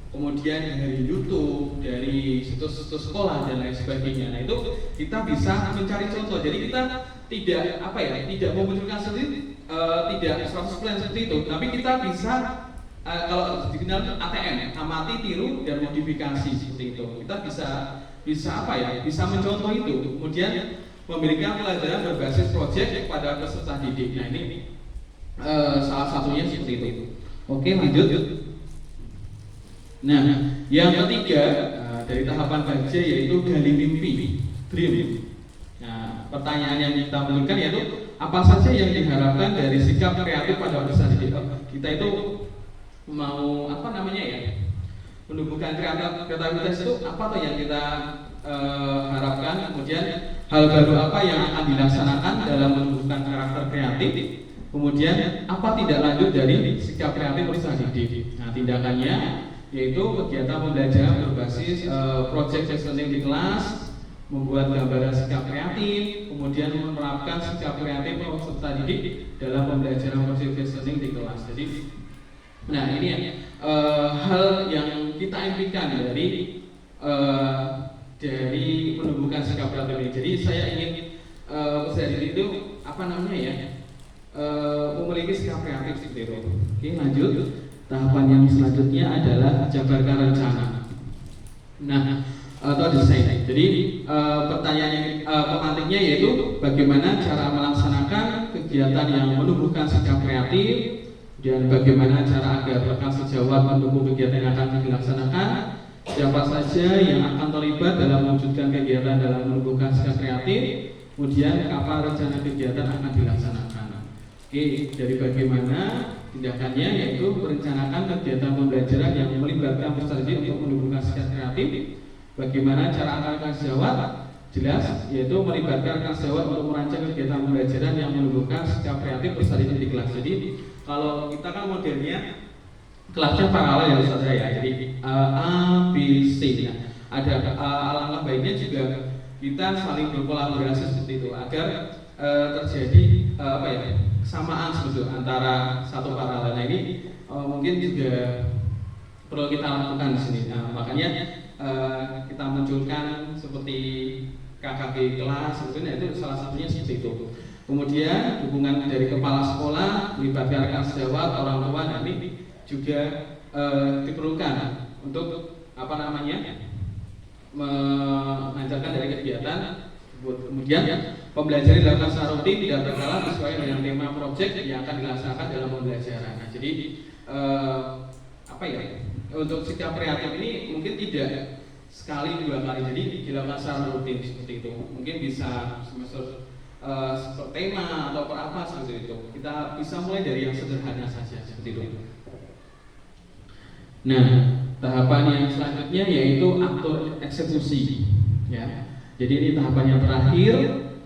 Kemudian dari YouTube, dari situs-situs sekolah dan lain sebagainya. Nah, itu kita bisa mencari contoh. Jadi kita tidak memunculkan sendiri, tidak 100% seperti itu, tapi kita bisa kalau dikenal ATM, amati, tiru, dan modifikasi seperti itu. Kita bisa mencontoh itu. Kemudian memberikan pelajaran berbasis proyek kepada peserta didik. Nah, ini salah satunya seperti itu. Oke, lanjut. Nah, yang ketiga dari tahapan bagja yaitu gali mimpi, dream. Nah, pertanyaan yang kita munculkan yaitu apa saja yang diharapkan dari sikap kreatif pada peserta didik. Kita itu mau menumbuhkan kreativitas itu apa tuh yang kita harapkan. Kemudian hal baru apa yang akan dilaksanakan dalam menumbuhkan karakter kreatif. Kemudian apa tidak lanjut dari sikap kreatif peserta didik. Nah, tindakannya yaitu kegiatan pembelajaran berbasis project based learning di kelas, membuat gambaran sikap kreatif, kemudian menerapkan sikap kreatif peserta didik dalam pembelajaran project based learning di kelas. Jadi, nah ini hal yang kita impikan dari menumbuhkan sikap kreatif ini. Jadi saya ingin peserta didik itu memiliki sikap kreatif seperti itu. Oke, lanjut. Tahapan yang selanjutnya adalah jabarkan rencana. Nah, atau desain. Jadi pertanyaan yang pemantiknya yaitu bagaimana cara melaksanakan kegiatan yang menumbuhkan sikap kreatif dan bagaimana cara agar rekan sejawat mendukung kegiatan yang akan dilaksanakan. Siapa saja yang akan terlibat dalam mewujudkan kegiatan dalam menumbuhkan sikap kreatif. Kemudian kapan rencana kegiatan akan dilaksanakan. Oke, dari bagaimana tindakannya yaitu merencanakan kegiatan pembelajaran yang melibatkan peserta didik untuk menumbuhkan sikap kreatif. Bagaimana cara rekan sejawat? Jelas, yaitu melibatkan rekan sejawat untuk merancang kegiatan pembelajaran yang menumbuhkan sikap kreatif peserta didik di kelas. Jadi kalau kita kan modelnya kelasnya paralel ya Ustaz ya. Jadi A, B, C. Nah, ada alangkah baiknya juga kita saling berkolaborasi seperti itu agar terjadi kesamaan sebetulnya antara satu paralel. Nah ini mungkin juga perlu kita lakukan di sini. Nah, makanya kita munculkan seperti KKG kelas sebetulnya itu salah satunya seperti itu. Kemudian dukungan dari kepala sekolah, melibatkan rekan sejawat, orang tua, dan ini juga diperlukan untuk melancarkan dari kegiatan. Kemudian pembelajaran dilakukan secara rutin tidak berkala sesuai dengan tema proyek yang akan dilaksanakan dalam pembelajaran. Nah, jadi untuk sikap kreatif ini mungkin tidak sekali dua kali, jadi dilakukan secara rutin seperti itu. Mungkin bisa semester seperti tema atau apa seperti itu. Kita bisa mulai dari yang sederhana saja seperti itu. Nah, tahapan yang selanjutnya yaitu atur eksekusi. Ya, jadi ini tahapan yang terakhir.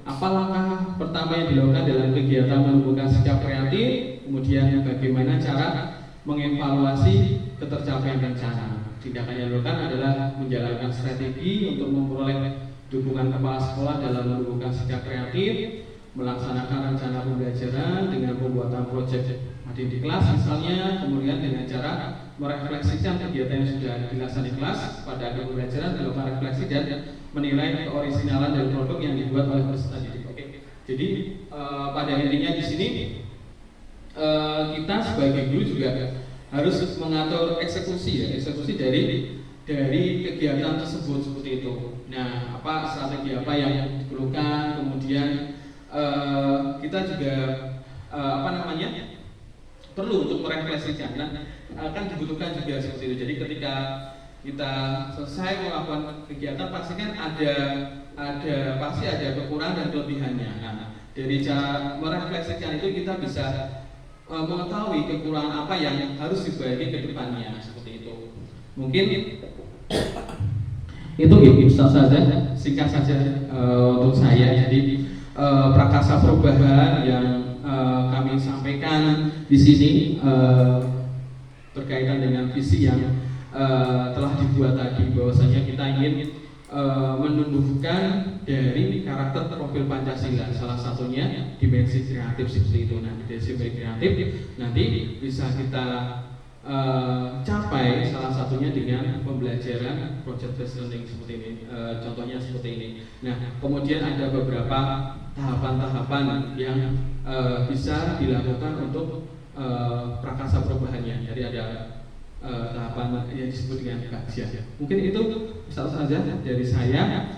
Apa langkah pertama yang dilakukan dalam kegiatan menumbuhkan sikap kreatif? Kemudian bagaimana cara mengevaluasi ketercapaian rencana? Tindakan yang dilakukan adalah menjalankan strategi untuk memperoleh dukungan kepala sekolah dalam menumbuhkan sikap kreatif, melaksanakan rencana pembelajaran dengan pembuatan proyek adik di kelas misalnya, kemudian dengan cara merefleksikan kegiatan yang sudah dilaksanakan di kelas pada akhir pembelajaran, dilakukan refleksi dan menilai keorisinalan dari produk yang dibuat oleh peserta didik. Oke. Jadi pada intinya di sini kita sebagai guru juga harus mengatur eksekusi dari kegiatan tersebut seperti itu. Nah, strategi apa yang diperlukan, kemudian kita juga perlu untuk merefleksikan. Kan dibutuhkan juga seperti itu. Jadi ketika kita selesai melakukan kegiatan pasti kan pasti ada kekurangan dan kelebihannya. Nah, dari cara merefleksikan itu kita bisa mengetahui kekurangan apa yang harus diperbaiki ke depannya seperti itu. Mungkin itu bisa saja singkat saja untuk saya. Jadi prakasa perubahan yang kami sampaikan di sini berkaitan dengan visi yang telah dibuat tadi, bahwasanya kita ingin menumbuhkan dari karakter profil Pancasila, salah satunya dimensi kreatif seperti itu. Nah, dimensi kreatif nanti bisa kita capai salah satunya dengan pembelajaran project based learning seperti ini, contohnya seperti ini. Nah, kemudian ada beberapa tahapan-tahapan yang bisa dilakukan untuk prakasa perubahannya. Jadi ada tahapan yang disebut dengan kajian. Mungkin itu salah saja dari saya.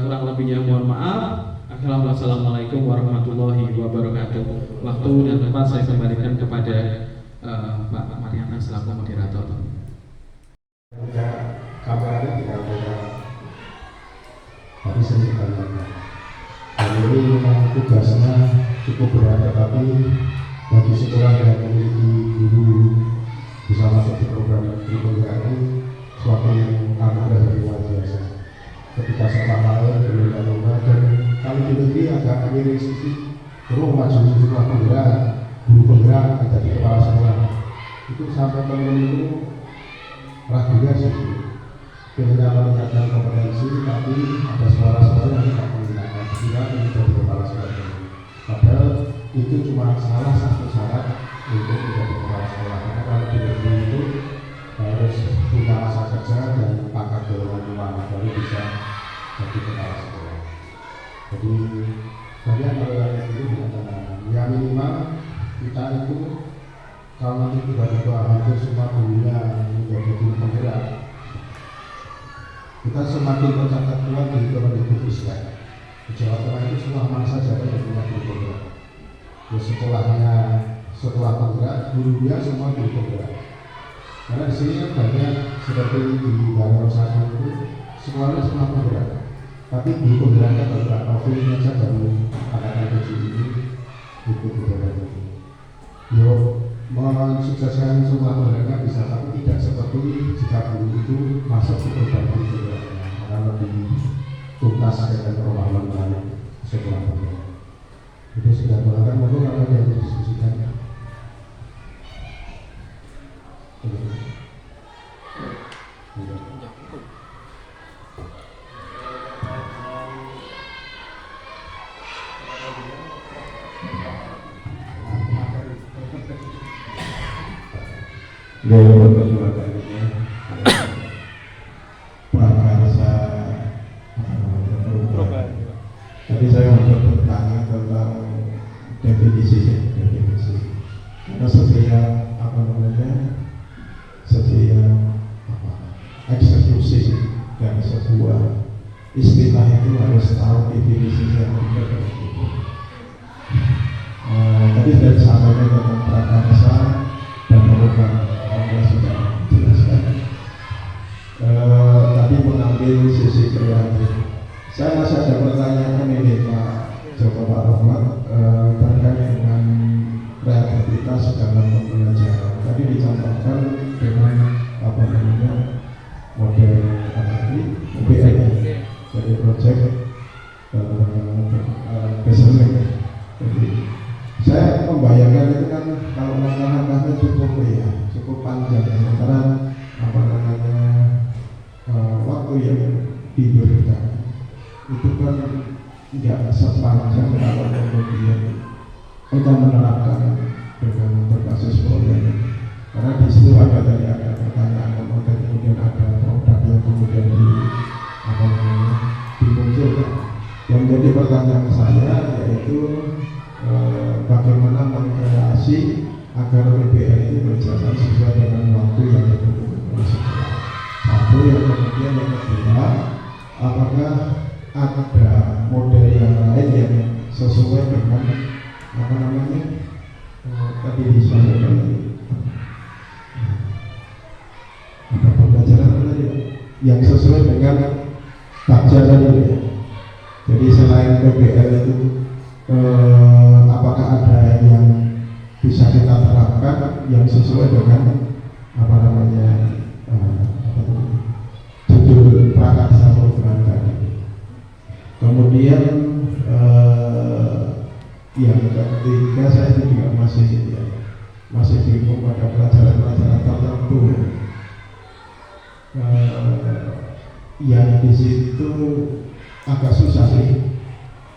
Kurang lebihnya mohon maaf. Assalamualaikum warahmatullahi wabarakatuh. Waktu dan tempat saya kembalikan kepada Mbak Mariana selaku moderator. Kabarnya tidak ada, tapi sering ditanyakan. Dan ini memang tugasnya cukup berat, tetapi bagi sekolah yang memiliki guru bisa masuk di program ini suatu yang amat dan luar biasa. Ketika sekolah lain berlomba-lomba dan kali di negeri agak miring sedikit, terus maju sekolah penggerak, guru penggerak ada di kepala sekolah. Itu sampai teman itu ragunya sih. Kita meningkatkan kompetensi, tapi ada suara-suara yang tidak menggunakan tidak menjadi kepala sekolah. Padahal itu cuma salah satu syarat untuk menjadi kepala sekolah. Karena kalau di negeri itu harus punya masa kerja dan pangkat golongan uang baru bisa jadi kepala sekolah. Jadi bagian kalau itu dikatakan ya minimal kita itu kalau nanti tiba-tiba hampir semua gurunya menjadi guru penggerak, kita semakin tercatat kuat di Kemendikbud Islam. Di Jawa Tengah itu semua mana saja yang punya guru penggerak. Setelah penggerak, gurunya semua guru penggerak. Karena di sini banyak seperti di Bali Rosado itu semuanya semua penggerak. Tapi guru penggeraknya beberapa profilnya saja baru anak-anak kecil ini itu penggerak itu. Mensukseskan semua penggeraknya bisa, tapi tidak seperti jika guru itu masuk ke program penggeraknya. Karena lebih tuntas dengan pemahaman melalui sekolah penggerak. Itu sudah melakukan, mungkin kalau yang didiskusikan. untuk kedua kalinya prakarsa perubahan. Tadi saya mau bertanya tentang definisi. Karena setiap setiap eksekusi dari sebuah istilah itu harus tahu definisinya. Tadi sudah disampaikan tentang prakarsa dan perubahan, yang sudah dijelaskan. Tadi mengambil sisi kreatif. Saya masih ada pertanyaan ini Pak Joko Pak Rahmat terkait dengan kreativitas dalam pembelajaran. Tadi dicontohkan dengan model UPN, jadi project desain. Jadi saya membayangkan itu kan kalau langkah-langkahnya cukup panjang, sementara waktu yang diberikan itu kan tidak sepanjang kalau kemudian kita menerapkan dengan berbasis proyek. Karena di situ ada pertanyaan, kemudian ada produk yang kemudian dimunculkan. Yang menjadi pertanyaan saya yaitu bagaimana mengkreasi agar PBL itu berjalan sesuai dengan waktu yang ditentukan. Satu, yang kemudian yang kedua, apakah ada model yang lain yang sesuai dengan tadi disampaikan ada pembelajaran tadi yang sesuai dengan baca tadi ya. Jadi selain PBL itu apakah ada yang bisa kita terapkan yang sesuai dengan judul prakarsa perubahan tadi. Kemudian yang ketiga, saya juga masih bingung pada pelajaran-pelajaran tertentu yang di situ agak susah sih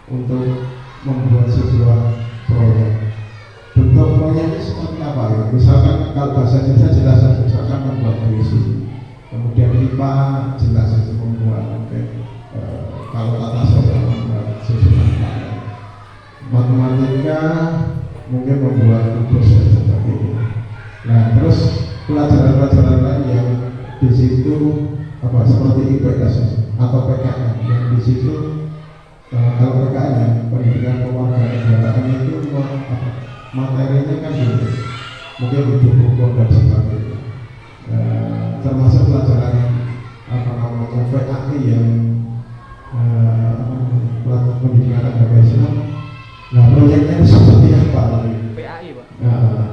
untuk membuat sebuah proyek. Bentuk proyeknya seperti apa ya? Misalkan kalau bahasa Indonesia jelas, misalkan membuat puisi, kemudian IPA jelas itu membuat kalau tata sosial membuat susunan kata, matematika mungkin membuat kubus dan sebagainya. Nah, terus pelajaran-pelajaran lain yang di situ seperti IPS atau PKN yang di situ kalau PKN pendidikan kewarganegaraan itu materinya kan gitu, mungkin butuh buku dan sebagainya. Termasuk pelajaran PAI yang pendidikan agama Islam. Nah, proyeknya seperti apa? PAI, Pak.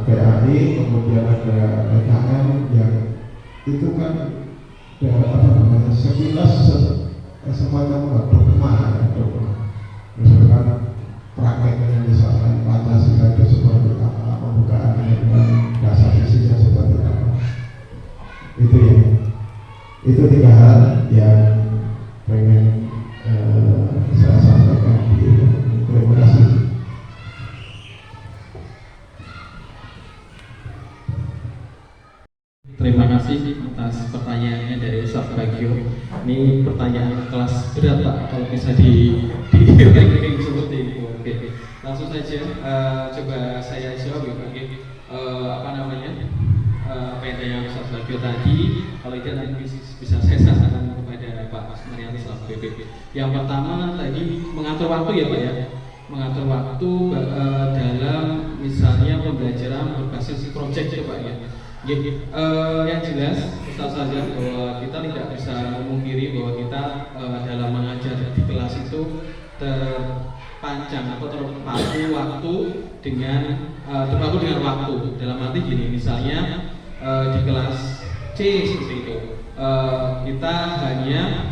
PAI, kemudian ada PKN yang itu kan sekilas semacam dogma. Misalkan prakteknya misalkan Pancasila itu seperti apa, pembukaan dengan dasar isinya seperti apa. Itu ya. Itu tiga hal yang pengen saya sampaikan. Terima kasih. Terima kasih atas pertanyaannya dari Ustaz Bagio. Ini pertanyaan kelas berat Pak, kalau bisa di ranking seperti itu. Oke, langsung saja coba saya jawab ya Pak. Apa yang tanya Ustaz Bagio tadi, kalau itu nanti bisa saya sampaikan kepada Pak Marianti selaku BPP. Yang pertama tadi mengatur waktu ya Pak ya. Mengatur waktu dalam misalnya pembelajaran berbasis project ya Pak ya. Yang jelas tetap saja bahwa kita tidak bisa memungkiri bahwa kita dalam mengajar di kelas itu terpancang atau terpaku waktu dengan waktu. Dalam arti gini, misalnya di kelas C seperti itu kita hanya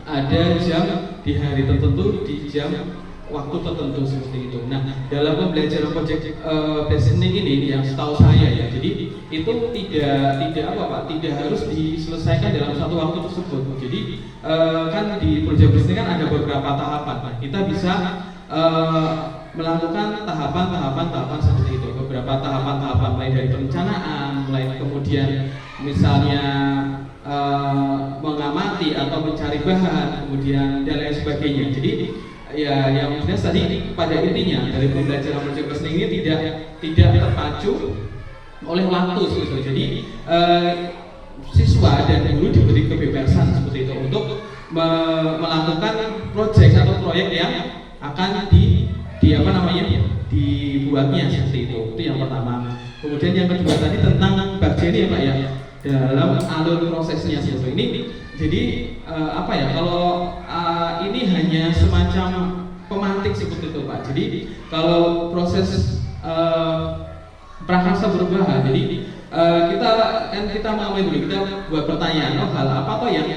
ada jam di hari tertentu, di jam waktu tertentu seperti itu. Nah, dalam pembelajaran project listening ini yang setahu saya ya, jadi itu tidak harus diselesaikan dalam satu waktu tersebut. Jadi kan di project listening kan ada beberapa tahapan. Nah, kita bisa melakukan tahapan seperti itu. Beberapa tahapan mulai dari perencanaan, mulai kemudian misalnya mengamati atau mencari bahan, kemudian dan lain sebagainya. Jadi ya yang jelas tadi pada intinya dari pembelajaran project listening ini tidak terpacu oleh waktu seperti itu. Jadi siswa dan guru diberi kebebasan seperti itu untuk melakukan proyek atau proyek yang akan dibuatnya seperti itu. Itu yang pertama. Kemudian yang kedua tadi tentang bagian ya Pak ya, dalam alur prosesnya seperti ini. Jadi kalau ini hanya semacam pemantik seperti itu Pak. Jadi kalau proses prakarsa berubah, jadi kita mau dulu, kita buat pertanyaan, hal apa toh yang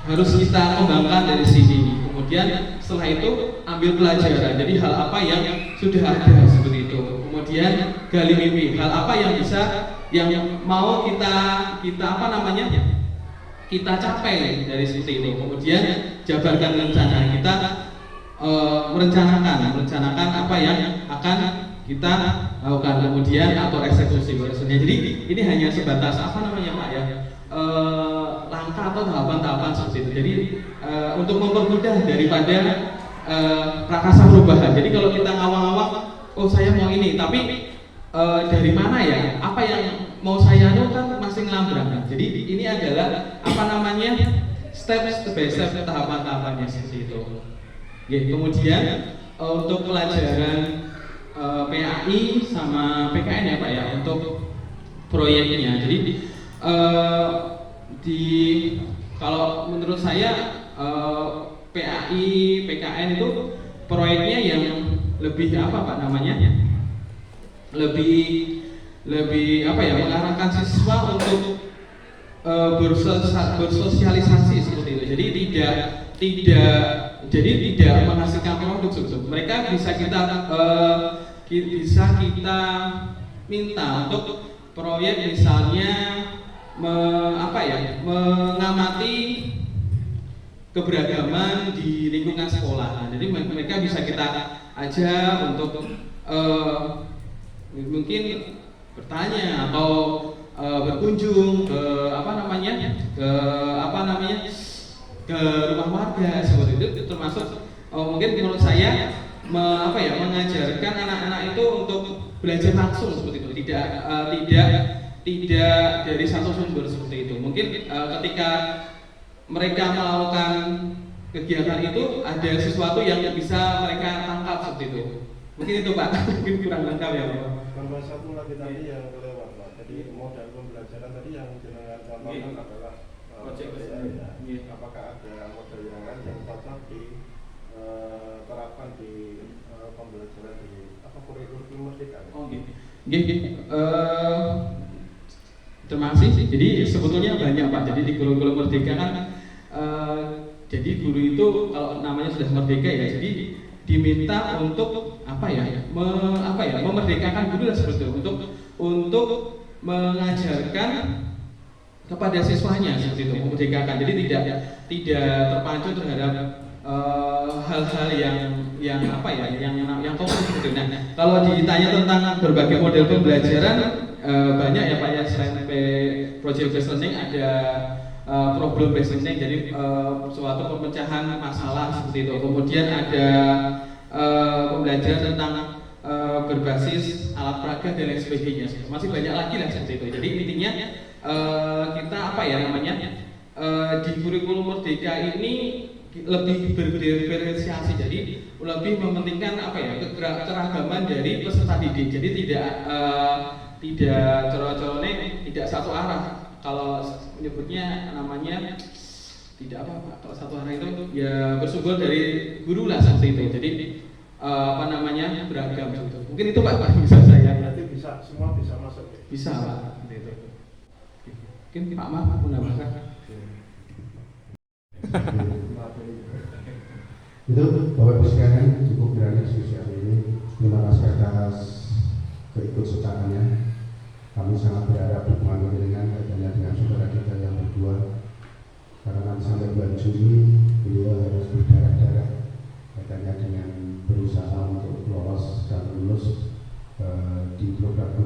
harus kita kembangkan dari sini. Kemudian setelah itu ambil pelajaran. Jadi hal apa yang sudah ada seperti itu. Kemudian gali mimpi. Hal apa yang mau kita capai dari seperti itu. Kemudian jabarkan rencana. Kita merencanakan apa yang akan kita lakukan, kemudian atau eksekusi. Jadi ini hanya sebatas Pak ya, langkah atau tahapan-tahapan seperti itu. Jadi untuk mempermudah daripada prakarsa perubahan. Jadi kalau kita ngawang-ngawang, oh saya mau ini, tapi dari mana ya? Apa yang mau saya kan masih ngelambrang. Jadi ini adalah step by step tahapan-tahapannya seperti itu. Kemudian untuk pelajaran PAI sama PKN ya Pak ya, untuk proyeknya. Jadi kalau menurut saya PAI, PKN itu proyeknya yang lebih lebih mengarahkan siswa untuk bersosialisasi seperti itu. Jadi tidak menghasilkan produk sebetulnya. Mereka bisa kita minta untuk proyek misalnya mengamati keberagaman di lingkungan sekolah. Nah, jadi mereka bisa kita aja untuk mungkin bertanya atau berkunjung ke ke rumah warga seperti itu, termasuk mungkin menurut saya mengajarkan anak-anak itu untuk belajar langsung seperti itu, tidak dari satu sumber seperti itu. Mungkin ketika mereka melakukan kegiatan itu ada sesuatu yang bisa mereka tangkap seperti itu. Mungkin itu Pak, mungkin kurang lengkap ya Pak. Tambah satu lagi tadi yang kelewat Pak. Jadi modal pembelajaran tadi yang dengan contohkan adalah apakah ada model yang lain yang cocok diterapkan di pembelajaran di kurikulum merdeka? Oh gitu. Terima kasih. Jadi sebetulnya banyak Pak. Jadi di kurikulum merdeka kan, jadi guru itu kalau namanya sudah merdeka ya, jadi diminta untuk memerdekakan guru lah seperti itu, untuk mengajarkan kepada siswanya seperti itu, memerdekakan. Jadi tidak terpacu terhadap hal-hal yang konkret seperti itu. Nah, kalau ditanya tentang berbagai model pembelajaran, banyak ya Pak ya, selain project based learning ada problem based learning, jadi suatu pemecahan masalah seperti itu. Kemudian ada pembelajaran tentang berbasis alat peraga dan lain sebagainya. Masih banyak lagi lah seperti itu. Jadi intinya kita di kurikulum merdeka ini lebih berdiferensiasi, jadi lebih mementingkan keragaman dari peserta didik. Jadi tidak coro-corone, tidak satu arah. Kalau menyebutnya tidak kalau satu arah itu ya bersumber dari guru lah seperti itu. Jadi beragam gitu. Mungkin itu Pak bisa saya. Berarti semua bisa masuk. Bisa Pak, seperti itu. Mungkin Pak Mah menambahkan. Itu Bapak Ibu sekalian, cukup berani diskusi hari ini. Terima kasih atas keikutsertaannya. Kami sangat berharap dukungan dengan adanya dengan saudara kita yang berdua, karena nanti sampai bulan Juni beliau harus berdarah-darah katanya dengan berusaha untuk lolos dan lulus di program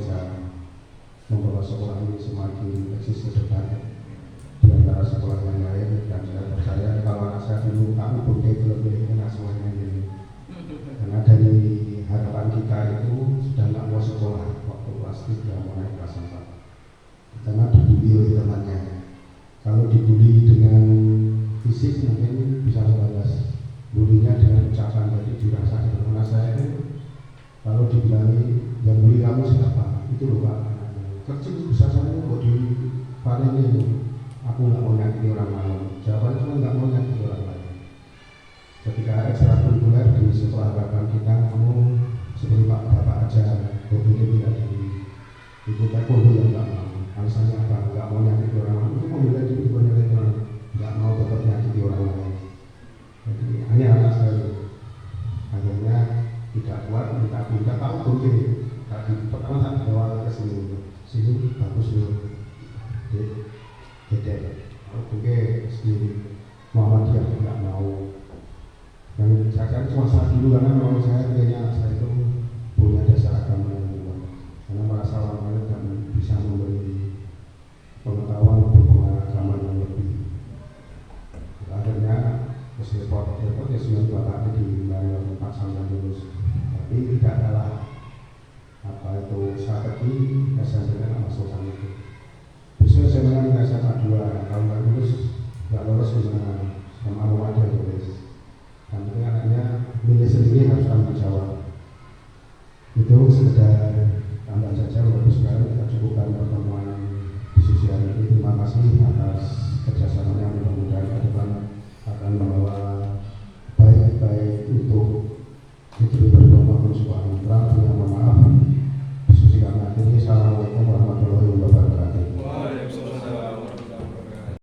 bisa membawa sekolah ini semakin eksis ke depan di antara sekolah yang lain. Dan saya percaya kalau anak saya dulu kami pun lebih enak semuanya ini, karena dari harapan kita itu sudah nggak mau sekolah waktu kelas 3 mau naik kelas 4 karena dibully oleh temannya. Kalau dibully dengan fisik mungkin bisa sebatas, bulinya dengan ucapan jadi dirasa. Karena saya itu kalau dibilangi yang bully kamu siapa, itu loh Pak, kecil besar saya kok di paling ini, aku nggak mau nyakiti orang lain. Jawabannya cuma nggak mau nyakiti orang lain. Ketika ekstrakurikuler di sekolah harapan kita, kamu seperti Pak Bapak aja, hobinya bila diri ikut taekwondo yang nggak mau. Alasannya apa? Nggak mau nyakiti orang lain. Itu membela diri bukan nyakiti orang, nggak mau tetap nyakiti orang lain. Jadi hanya anak sekali. Akhirnya tidak kuat, minta tahu mungkin. Tadi pertama tak bawa ke sini bagus loh. Gede. Oke, sendiri Muhammadiyah nggak mau. Yang saya cari cuma saat dulu karena memang saya kayaknya saya